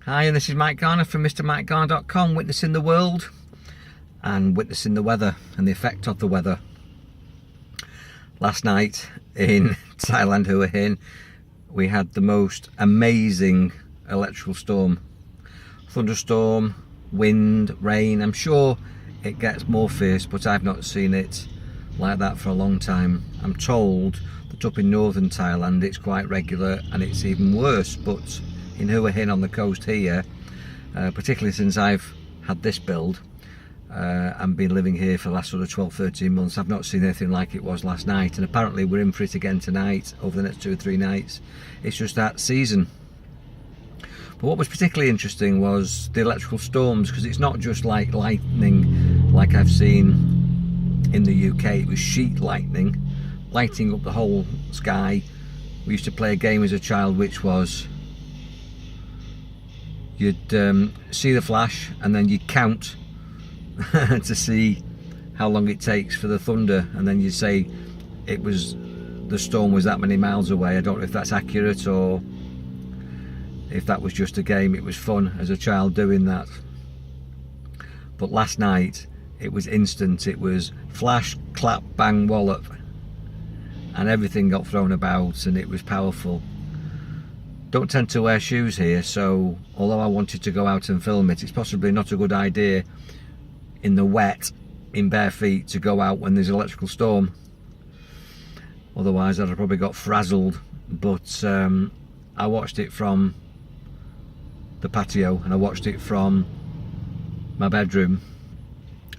Hi, and this is Mike Garner from MrMikeGarner.com, witnessing the world and witnessing the weather and the effect of the weather. Last night in Thailand, Hua Hin, we had the most amazing electrical storm. Thunderstorm, wind, rain. I'm sure it gets more fierce, but I've not seen it like that for a long time. I'm told that up in northern Thailand it's quite regular and it's even worse, but in Hua Hin on the coast here, particularly since I've had this build and been living here for the last sort of 12-13 months, I've not seen anything like it was last night, and apparently we're in for it again tonight over the next 2 or 3 nights. It's just that season. But what was particularly interesting was the electrical storms, because it's not just like lightning like I've seen in the UK. It was sheet lightning, lighting up the whole sky. We used to play a game as a child which was you'd see the flash and then you'd count to see how long it takes for the thunder, and then you'd say the storm was that many miles away. I don't know if that's accurate or if that was just a game. It was fun as a child doing that. But last night it was instant. It was flash, clap, bang, wallop, and everything got thrown about, and it was powerful. Don't tend to wear shoes here, so although I wanted to go out and film it, it's possibly not a good idea in the wet, in bare feet, to go out when there's an electrical storm. Otherwise I'd have probably got frazzled. But I watched it from the patio and I watched it from my bedroom,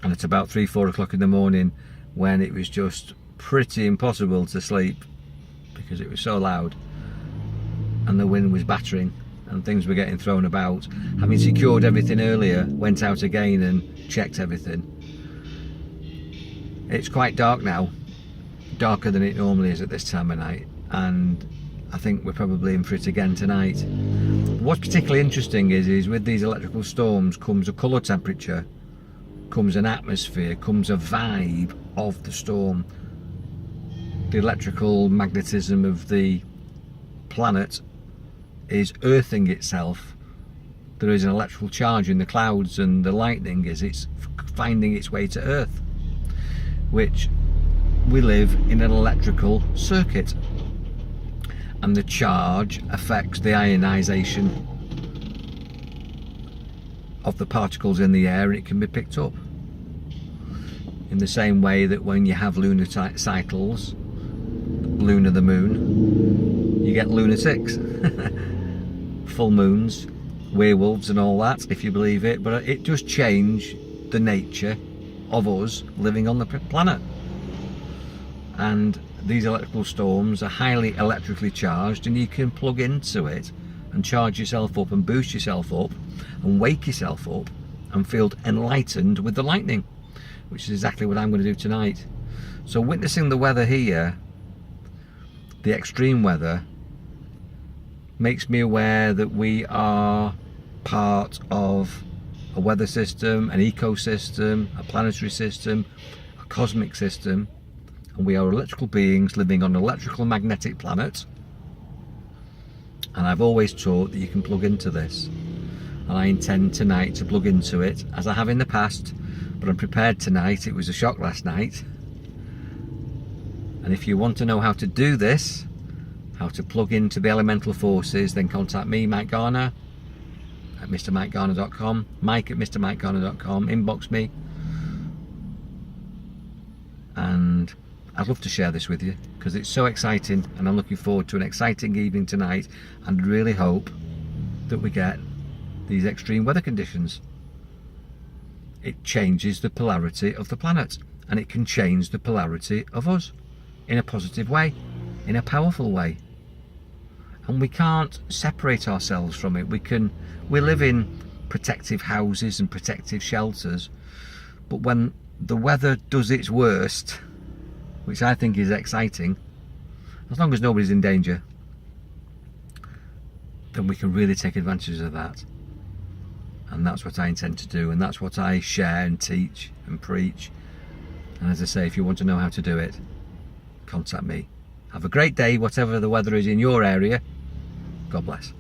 and it's about 3-4 o'clock in the morning when it was just pretty impossible to sleep because it was so loud and the wind was battering and things were getting thrown about. Having secured everything earlier, went out again and checked everything. It's quite dark now, darker than it normally is at this time of night, and I think we're probably in for it again tonight. What's particularly interesting is with these electrical storms comes a colour temperature, comes an atmosphere, comes a vibe of the storm. The electrical magnetism of the planet is earthing itself. There is an electrical charge in the clouds, and the lightning it's finding its way to Earth, which we live in an electrical circuit, and the charge affects the ionization of the particles in the air, and it can be picked up in the same way that when you have lunar cycles, lunar the moon, you get lunatics, full moons, werewolves and all that, if you believe it. But it does change the nature of us living on the planet. And these electrical storms are highly electrically charged, and you can plug into it and charge yourself up and boost yourself up and wake yourself up and feel enlightened with the lightning, which is exactly what I'm going to do tonight. So witnessing the weather here, the extreme weather, makes me aware that we are part of a weather system, an ecosystem, a planetary system, a cosmic system, and we are electrical beings living on an electrical magnetic planet. And I've always taught that you can plug into this, and I intend tonight to plug into it, as I have in the past, but I'm prepared tonight. It was a shock last night. And if you want to know how to do this, how to plug into the elemental forces, then contact me, Mike Garner, at MrMikeGarner.com, Mike at MrMikeGarner.com, inbox me, and I'd love to share this with you because it's so exciting, and I'm looking forward to an exciting evening tonight, and really hope that we get these extreme weather conditions. It changes the polarity of the planet, and it can change the polarity of us in a positive way, in a powerful way. And we can't separate ourselves from it. We live in protective houses and protective shelters, but when the weather does its worst, which I think is exciting, as long as nobody's in danger, then we can really take advantage of that. And that's what I intend to do, and that's what I share and teach and preach. And as I say, if you want to know how to do it, contact me. Have a great day, whatever the weather is in your area. God bless.